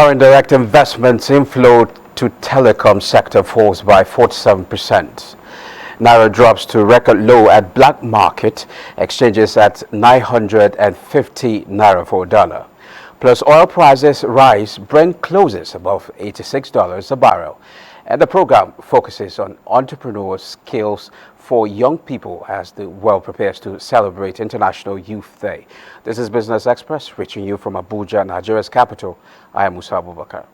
Foreign direct investments inflow to telecom sector falls by 47%. Naira drops to record low at black market exchanges at 950 Naira for a dollar. Plus oil prices rise, Brent closes above $86 a barrel. And the program focuses on entrepreneur skills for young people as the world prepares to celebrate International Youth Day. This is Business Express, reaching you from Abuja, Nigeria's capital. I am Musa Abubakar.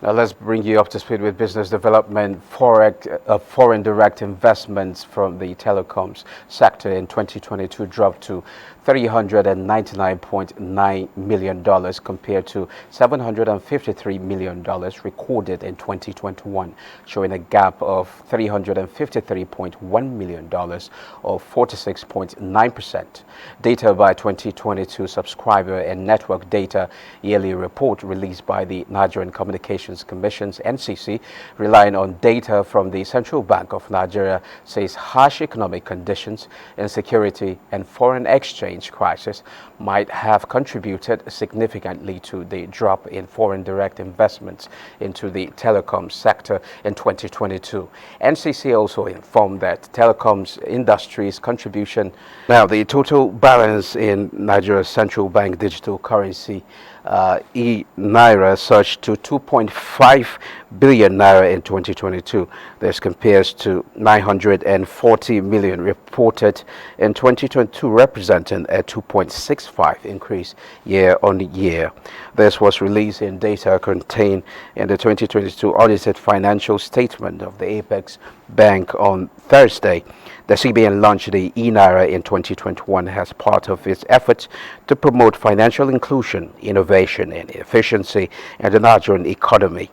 Now let's bring you up to speed with business development. Foreign direct investments from the telecoms sector in 2022 dropped to $399.9 million compared to $753 million recorded in 2021, showing a gap of $353.1 million or 46.9%. Data by 2022 subscriber and network data yearly report released by the Nigerian Communications Commission's NCC, relying on data from the Central Bank of Nigeria, says harsh economic conditions, insecurity, and foreign exchange crisis might have contributed significantly to the drop in foreign direct investments into the telecom sector in 2022. NCC also informed that telecoms industry's contribution. Now, the total balance in Nigeria's central bank digital currency Naira surged to 2.5 billion Naira in 2022. This compares to 940 million reported in 2022, representing a 2.65 increase year on year. This was released in data contained in the 2022 audited financial statement of the Apex Bank on Thursday. The CBN launched the e-Naira in 2021 as part of its efforts to promote financial inclusion, innovation, and efficiency in the Nigerian economy.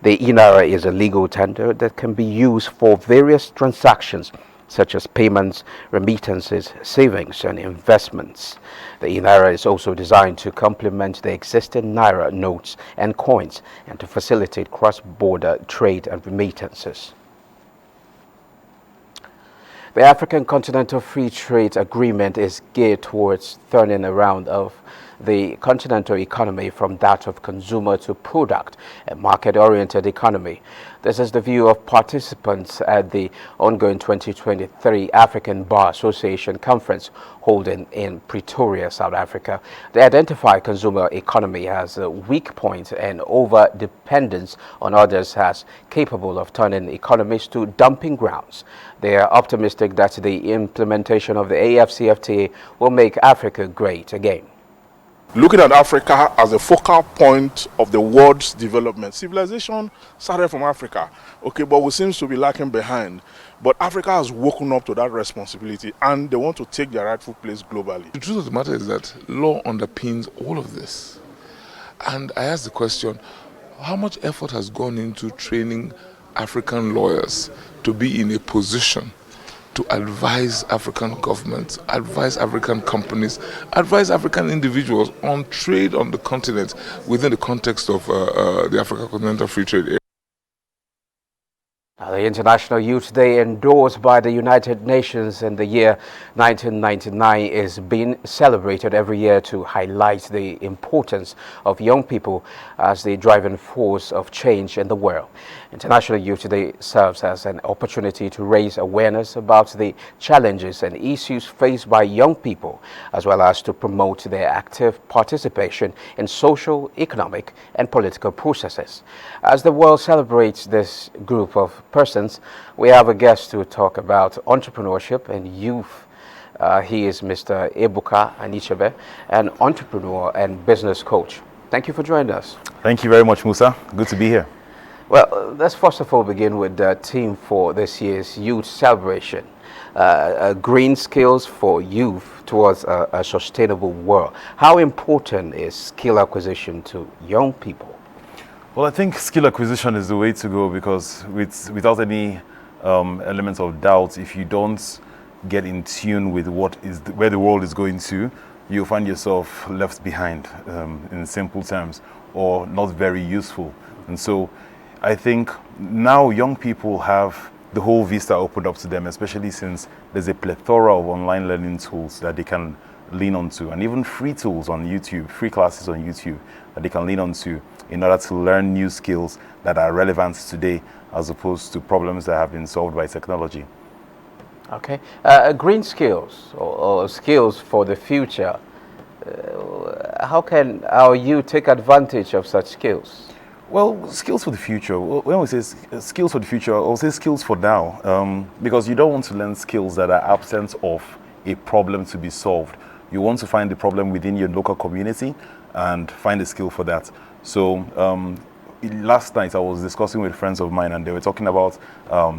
The e-Naira is a legal tender that can be used for various transactions such as payments, remittances, savings, and investments. The e-Naira is also designed to complement the existing Naira notes and coins and to facilitate cross-border trade and remittances. The African Continental Free Trade Agreement is geared towards turning around of the continental economy from that of consumer to product, a market-oriented economy. This is the view of participants at the ongoing 2023 African Bar Association Conference holding in Pretoria, South Africa. They identify consumer economy as a weak point and over-dependence on others as capable of turning economies to dumping grounds. They are optimistic that the implementation of the AfCFTA will make Africa great again. Looking at Africa as a focal point of the world's development. Civilization started from Africa, okay, but we seem to be lacking behind. But Africa has woken up to that responsibility and they want to take their rightful place globally. The truth of the matter is that law underpins all of this. And I ask the question, how much effort has gone into training African lawyers to be in a position to advise African governments, advise African companies, advise African individuals on trade on the continent within the context of the African Continental Free Trade Area? The International Youth Day, endorsed by the United Nations in the year 1999, is being celebrated every year to highlight the importance of young people as the driving force of change in the world. International Youth Day serves as an opportunity to raise awareness about the challenges and issues faced by young people, as well as to promote their active participation in social, economic, and political processes. As the world celebrates this group of persons, we have a guest to talk about entrepreneurship and youth He is Mr. Abubakar Anichebe, an entrepreneur and business coach. Thank you for joining us. Thank you very much, Musa. Good to be here. Well, let's first of all begin with the theme for this year's youth celebration. Green skills for youth towards a sustainable world. How important is skill acquisition to young people? Well, I think skill acquisition is the way to go, because without any elements of doubt, if you don't get in tune with where the world is going to, you'll find yourself left behind, in simple terms, or not very useful. And so I think now young people have the whole vista opened up to them, especially since there's a plethora of online learning tools that they can lean onto, and even free tools on YouTube, free classes on YouTube that they can lean onto in order to learn new skills that are relevant today, as opposed to problems that have been solved by technology. Okay. Green skills or skills for the future. How can our youth take advantage of such skills? Well, skills for the future. When we say skills for the future, I'll say skills for now, because you don't want to learn skills that are absent of a problem to be solved. You want to find the problem within your local community and find a skill for that. So last night I was discussing with friends of mine, and they were talking about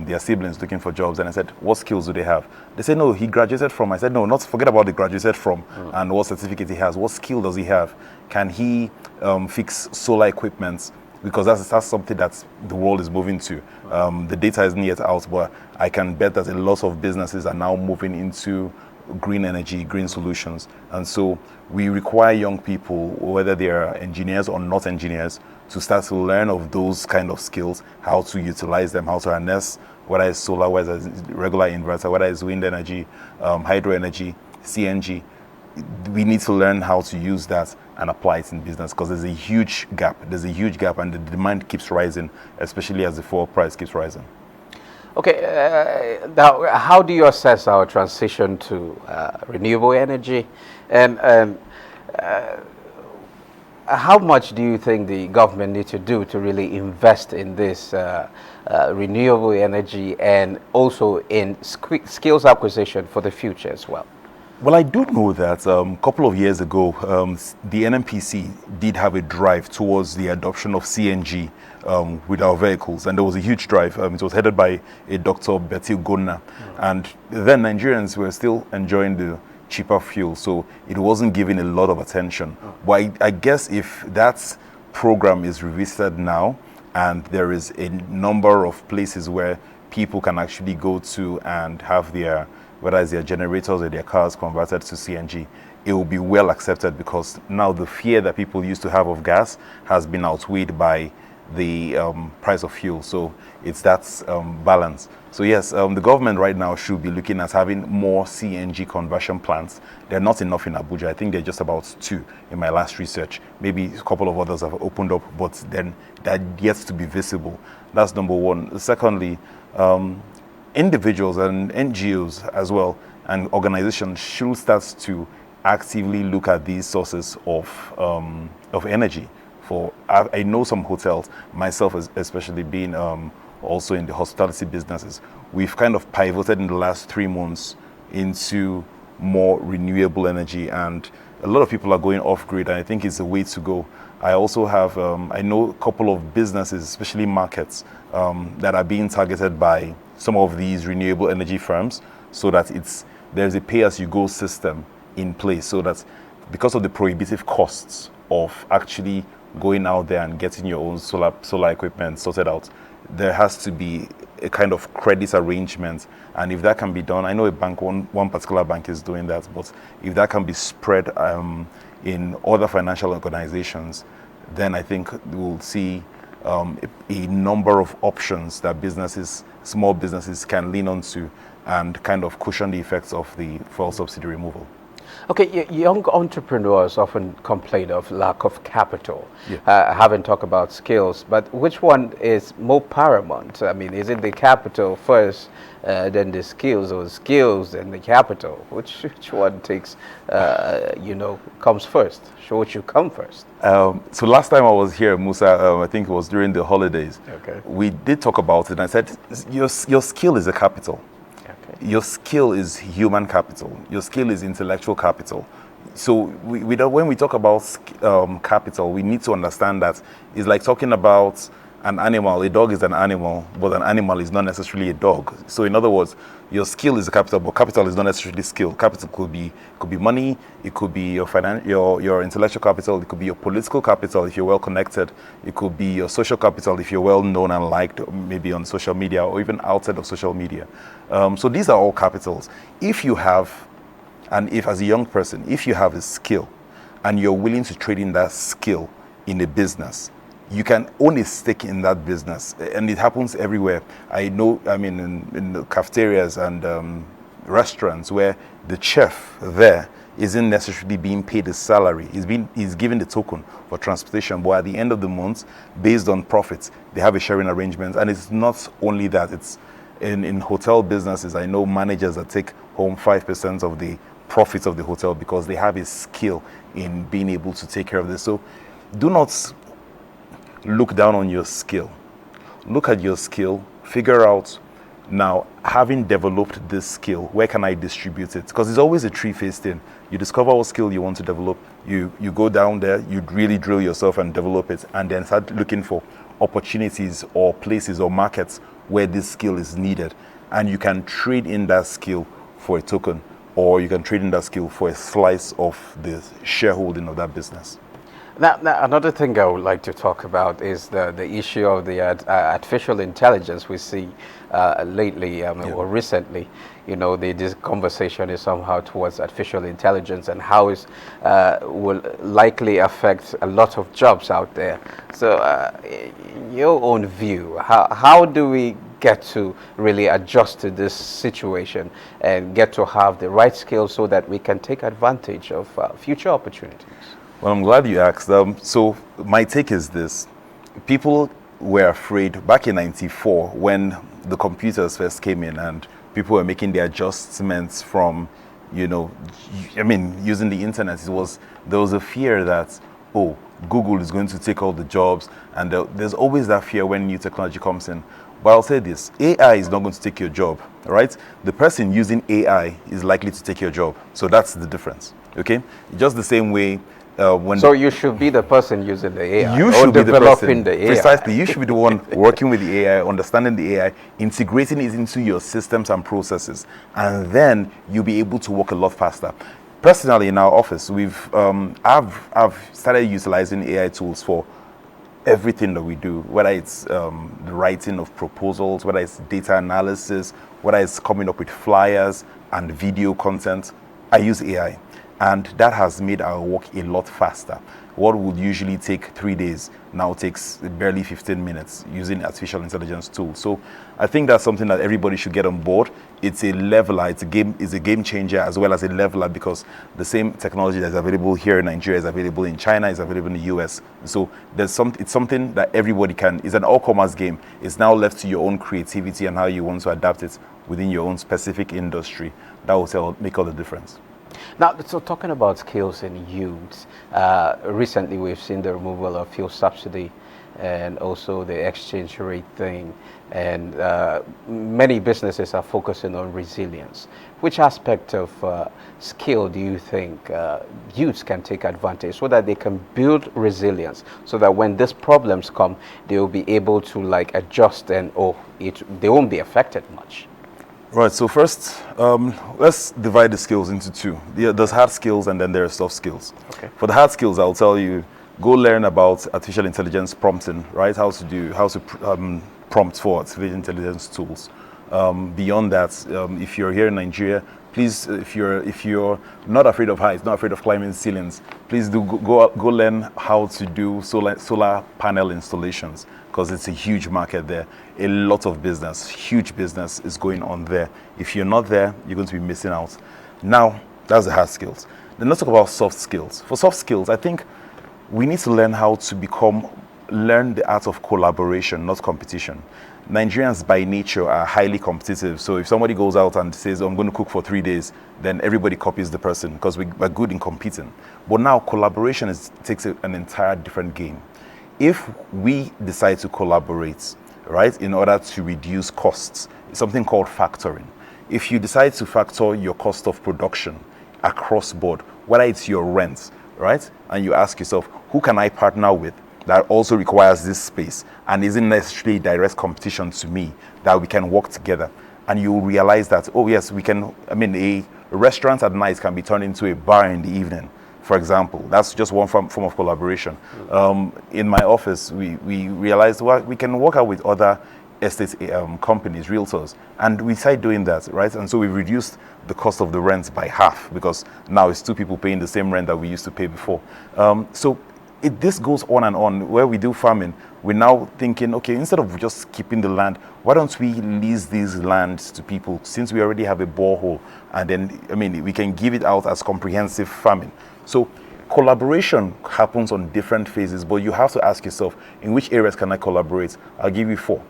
their siblings looking for jobs, and I said, what skills do they have? They said, no, he graduated from. I said, no, not forget about the graduated from and what certificate he has. What skill does he have? Can he fix solar equipment? Because that's something that the world is moving to. The data isn't yet out, but I can bet that a lot of businesses are now moving into green energy, green solutions. And so we require young people, whether they are engineers or not engineers, to start to learn of those kind of skills, how to utilize them, how to harness, whether it's solar, whether it's regular inverter, whether it's wind energy, hydro energy, CNG. We need to learn how to use that and apply it in business, because there's a huge gap. There's a huge gap, and the demand keeps rising, especially as the fuel price keeps rising. Okay, now how do you assess our transition to renewable energy, and how much do you think the government needs to do to really invest in this renewable energy, and also in skills acquisition for the future as well? Well, I do know that a couple of years ago, the NMPC did have a drive towards the adoption of CNG with our vehicles, and there was a huge drive. It was headed by a Dr. Betty Gonna, and then Nigerians were still enjoying the cheaper fuel, so it wasn't given a lot of attention. But I guess if that program is revisited now, and there is a number of places where people can actually go to and have their, whether it's their generators or their cars converted to CNG, it will be well accepted, because now the fear that people used to have of gas has been outweighed by the price of fuel. So it's that balance. So yes, the government right now should be looking at having more CNG conversion plants. They're not enough in Abuja. I think they're just about 2 in my last research. Maybe a couple of others have opened up, but then that yet to be visible. That's number one. Secondly, individuals and NGOs as well, and organizations should start to actively look at these sources of energy. I know some hotels, myself especially being also in the hospitality businesses, we've kind of pivoted in the last 3 months into more renewable energy, and a lot of people are going off grid, and I think it's a way to go. I also have, I know a couple of businesses, especially markets, that are being targeted by some of these renewable energy firms, so that there's a pay-as-you-go system in place, so that because of the prohibitive costs of actually going out there and getting your own solar equipment sorted out, there has to be a kind of credit arrangement. And if that can be done, I know a bank, one particular bank is doing that, but if that can be spread in other financial organizations, then I think we'll see a number of options that small businesses can lean onto and kind of cushion the effects of the fuel subsidy removal. Okay, young entrepreneurs often complain of lack of capital. Yeah. Haven't talked about skills, but which one is more paramount? I mean, is it the capital first, then the skills, or skills and the capital? Which one takes, comes first? Which should come first? So last time I was here, Musa, I think it was during the holidays. Okay. We did talk about it, and I said, your skill is a capital. Okay. your skill is human capital. Your skill is intellectual capital. So we don't, when we talk about capital, we need to understand that it's like talking about an animal. A dog is an animal, but an animal is not necessarily a dog. So in other words, your skill is a capital, but capital is not necessarily skill. Capital could be money, it could be your intellectual capital, it could be your political capital if you're well connected, it could be your social capital if you're well known and liked, maybe on social media or even outside of social media. So these are all capitals. If you have, and if as a young person, if you have a skill and you're willing to trade in that skill in a business, you can own a stake in that business, and it happens everywhere. I know, I mean, in the cafeterias and restaurants where the chef there isn't necessarily being paid a salary. He's given the token for transportation, but at the end of the month, based on profits, they have a sharing arrangement. And it's not only that, it's in hotel businesses, I know managers that take home 5% of the profits of the hotel because they have a skill in being able to take care of this. So do not look down on your skill. Look at your skill, figure out, now, having developed this skill, where can I distribute it? Because it's always a three-phase thing. You discover what skill you want to develop, you go down there, you really drill yourself and develop it, and then start looking for opportunities or places or markets where this skill is needed. And you can trade in that skill for a token, or you can trade in that skill for a slice of the shareholding of that business. Now, another thing I would like to talk about is the issue of the artificial intelligence we see lately or recently. You know, this conversation is somehow towards artificial intelligence and how it will likely affect a lot of jobs out there. So, in your own view, how do we get to really adjust to this situation and get to have the right skills so that we can take advantage of future opportunities? Well, I'm glad you asked. So my take is this. People were afraid back in '94 when the computers first came in and people were making the adjustments from, you know, I mean, using the internet. There was a fear that, oh, Google is going to take all the jobs, and there's always that fear when new technology comes in. But I'll say this, AI is not going to take your job, right? The person using AI is likely to take your job. So that's the difference, okay? Just the same way so you should be the person using the AI, you or should be developing the AI. Precisely, you should be the one working with the AI, understanding the AI, integrating it into your systems and processes, and then you'll be able to work a lot faster. Personally, in our office, I've started utilizing AI tools for everything that we do, whether it's the writing of proposals, whether it's data analysis, whether it's coming up with flyers and video content. I use AI. And that has made our work a lot faster. What would usually take 3 days now takes barely 15 minutes using artificial intelligence tools. So I think that's something that everybody should get on board. It's a leveler, it's a game changer as well as a leveler, because the same technology that's available here in Nigeria is available in China, is available in the US. So it's something that everybody can, it's an all-commerce game. It's now left to your own creativity and how you want to adapt it within your own specific industry. That will make all the difference. Now, so talking about skills in youth, recently we've seen the removal of fuel subsidy and also the exchange rate thing, and many businesses are focusing on resilience. Which aspect of skill do you think youths can take advantage so that they can build resilience, so that when these problems come, they will be able to like adjust and they won't be affected much? Right, so first, let's divide the skills into two. There's hard skills and then there are soft skills. Okay. For the hard skills, I'll tell you, go learn about artificial intelligence prompting, right? How to prompt for artificial intelligence tools. Beyond that, if you're here in Nigeria, please, if you're not afraid of heights, not afraid of climbing ceilings, please go learn how to do solar panel installations, because it's a huge market there. A lot of business, huge business is going on there. If you're not there, you're going to be missing out. Now, that's the hard skills. Then let's talk about soft skills. For soft skills, I think we need to learn how to learn the art of collaboration, not competition. Nigerians by nature are highly competitive. So if somebody goes out and says, oh, I'm going to cook for 3 days, then everybody copies the person because we're good in competing. But now collaboration takes an entire different game. If we decide to collaborate, right, in order to reduce costs, it's something called factoring. if you decide to factor your cost of production across board, whether it's your rent, right? And you ask yourself, who can I partner with that also requires this space and isn't necessarily direct competition to me, that we can work together? And you realize that, oh yes, we can, I mean, a restaurant at night can be turned into a bar in the evening, for example. That's just one form of collaboration. In my office, we realized, well, we can work out with other estate companies, realtors, and we started doing that, right? And so we reduced the cost of the rent by half, because now it's two people paying the same rent that we used to pay before. So this goes on and on. Where we do farming, we're now thinking, okay, instead of just keeping the land, why don't we lease these lands to people, since we already have a borehole, and then, I mean, we can give it out as comprehensive farming. So collaboration happens on different phases, but you have to ask yourself, in which areas can I collaborate? I'll give you 4.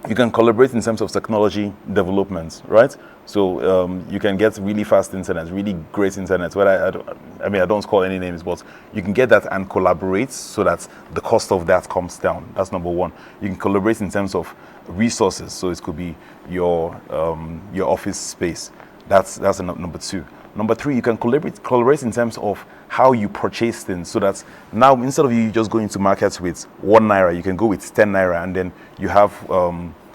You can collaborate in terms of technology development, right? So you can get really fast internet, really great internet. Well, I mean, I don't call any names, but you can get that and collaborate so that the cost of that comes down. That's number 1. You can collaborate in terms of resources. So it could be your office space. That's number 2. Number 3, you can collaborate in terms of how you purchase things, so that now instead of you just going to markets with 1 naira, you can go with 10 naira, and then you have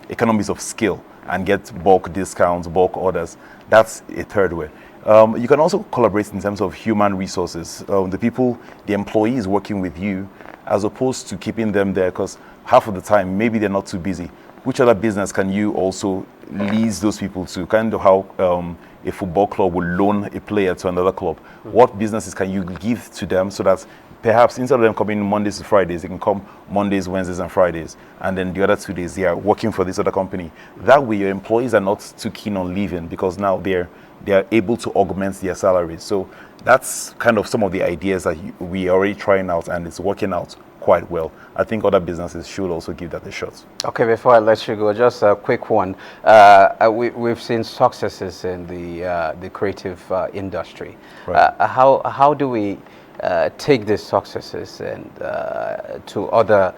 economies of scale and get bulk discounts, bulk orders. That's a third way. You can also collaborate in terms of human resources, the employees working with you, as opposed to keeping them there, because half of the time maybe they're not too busy. Which other business can you also lease those people to? Kind of how a football club will loan a player to another club. What businesses can you give to them, so that perhaps instead of them coming Mondays to Fridays, they can come Mondays, Wednesdays, and Fridays, and then the other 2 days they are working for this other company. That way your employees are not too keen on leaving, because now they are able to augment their salaries. So that's kind of some of the ideas that we are already trying out, and it's working out quite well. I think other businesses should also give that a shot. Okay, before I let you go, just a quick one. We've seen successes in the creative industry. Right. How do we take these successes and to other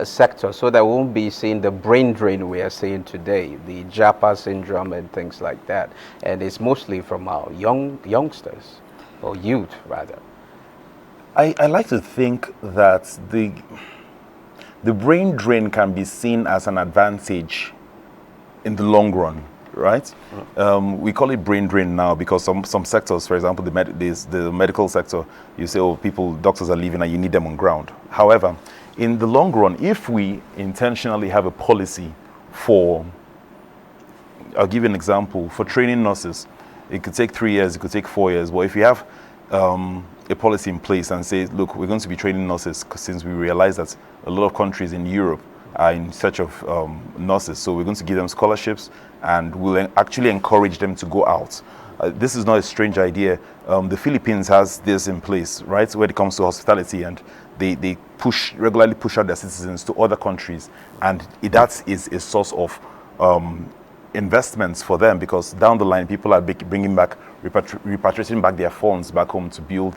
sectors, so that we won't be seeing the brain drain we are seeing today, the Japa syndrome and things like that? And it's mostly from our youngsters, or youth rather. I like to think that the brain drain can be seen as an advantage in the long run, right? We call it brain drain now because some sectors, for example, the medical sector, you say, oh, doctors are leaving and you need them on ground. However, in the long run, if we intentionally have a policy for, I'll give you an example, for training nurses, it could take 3 years, it could take 4 years, but if we have a policy in place and say, look, we're going to be training nurses, since we realize that a lot of countries in Europe are in search of nurses, so we're going to give them scholarships and we'll actually encourage them to go out. This is not a strange idea. The Philippines has this in place, right, when it comes to hospitality, and they regularly push out their citizens to other countries, and that is a source of investments for them, because down the line people are bringing back, repatriating back their funds back home to build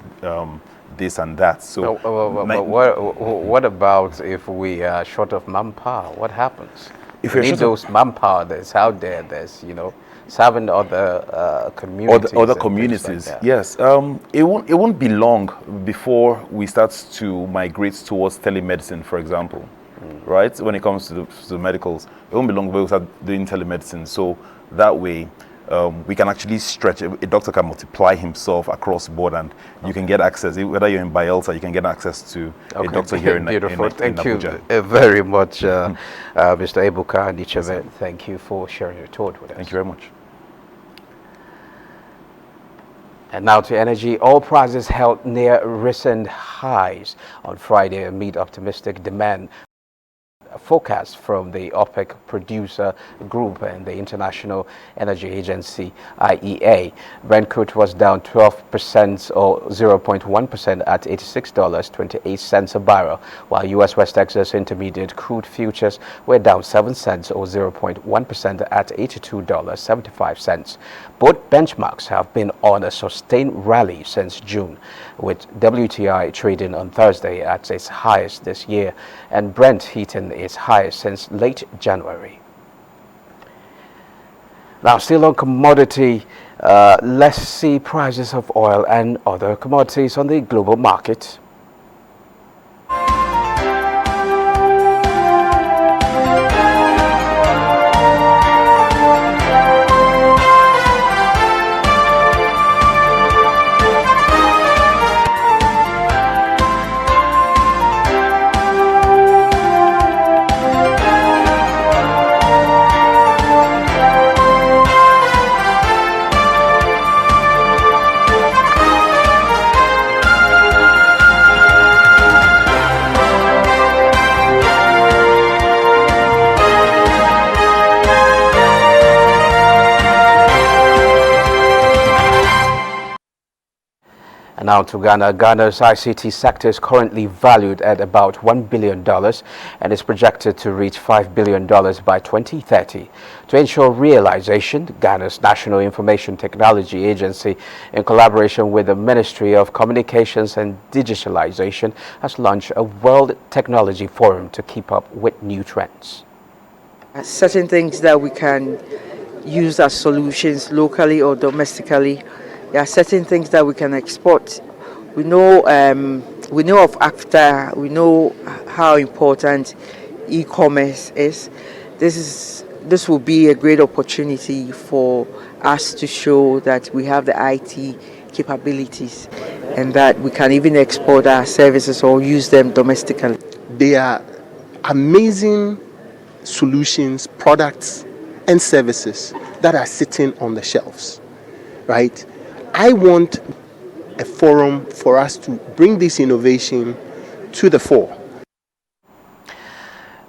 this and that. So, what about if we are short of manpower? What happens? If we need those manpower that's out there, that's serving other communities. Other communities, like yes. It won't be long before we start to migrate towards telemedicine, for example. Right? When it comes to the medicals, it won't be long before we start doing telemedicine. So that way, we can actually stretch. A doctor can multiply himself across board, and you can get access. Whether you're in Bielsa, you can get access to a doctor here in Beautiful. Thank you Abuja. Very much, Mr. Abubakar and Ichebe. Thank you for sharing your thought with us. Thank you very much. And now to energy. Oil prices held near recent highs on Friday amid optimistic demand forecast from the OPEC producer group and the International Energy Agency, IEA. Brent crude was down 12% or 0.1% at $86.28 a barrel, while U.S. West Texas Intermediate crude futures were down 7 cents or 0.1% at $82.75. Both benchmarks have been on a sustained rally since June, with WTI trading on Thursday at its highest this year and Brent hitting its highest since late January. Now, still on commodity, let's see prices of oil and other commodities on the global market. And now to Ghana. Ghana's ICT sector is currently valued at about $1 billion and is projected to reach $5 billion by 2030. To ensure realization, Ghana's National Information Technology Agency, in collaboration with the Ministry of Communications and Digitalization, has launched a World Technology Forum to keep up with new trends. Certain things that we can use as solutions locally or domestically. There are certain things that we can export. We know of AFTA. We know how important e-commerce is. This will be a great opportunity for us to show that we have the IT capabilities and that we can even export our services or use them domestically. They are amazing solutions, products, and services that are sitting on the shelves, right? I want a forum for us to bring this innovation to the fore.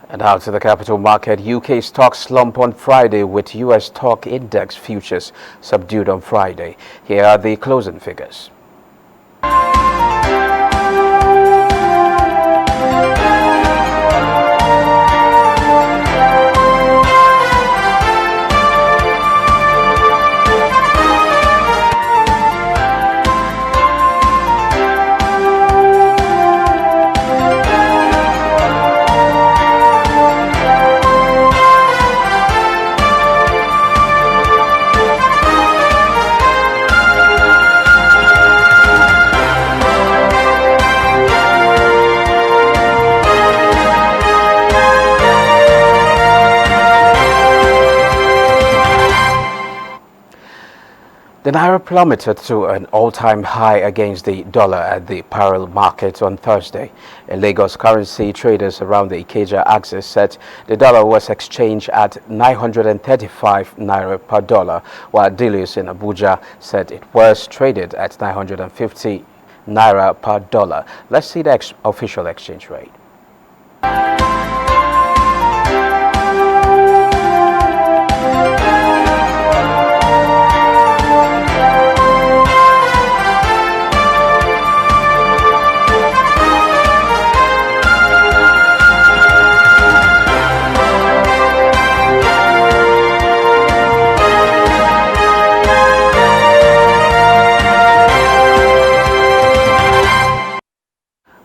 And now to the capital market. UK stocks slump on Friday with US stock index futures subdued on Friday. Here are the closing figures. The Naira plummeted to an all-time high against the dollar at the parallel market on Thursday. In Lagos, currency traders around the Ikeja axis said the dollar was exchanged at 935 Naira per dollar, while dealers in Abuja said it was traded at 950 Naira per dollar. Let's see the official exchange rate.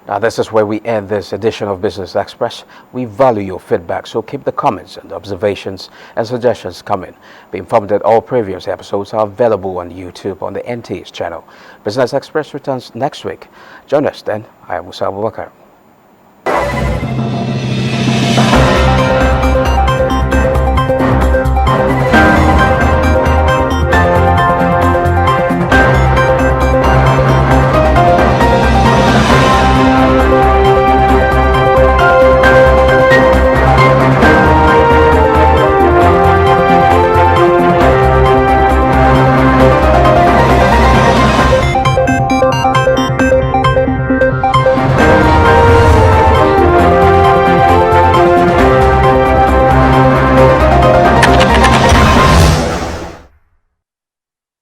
Now, this is where we end this edition of Business Express. We value your feedback, so keep the comments and observations and suggestions coming. Be informed that all previous episodes are available on YouTube on the NTA's channel. Business Express returns next week. Join us then. I am Musa Abubakar.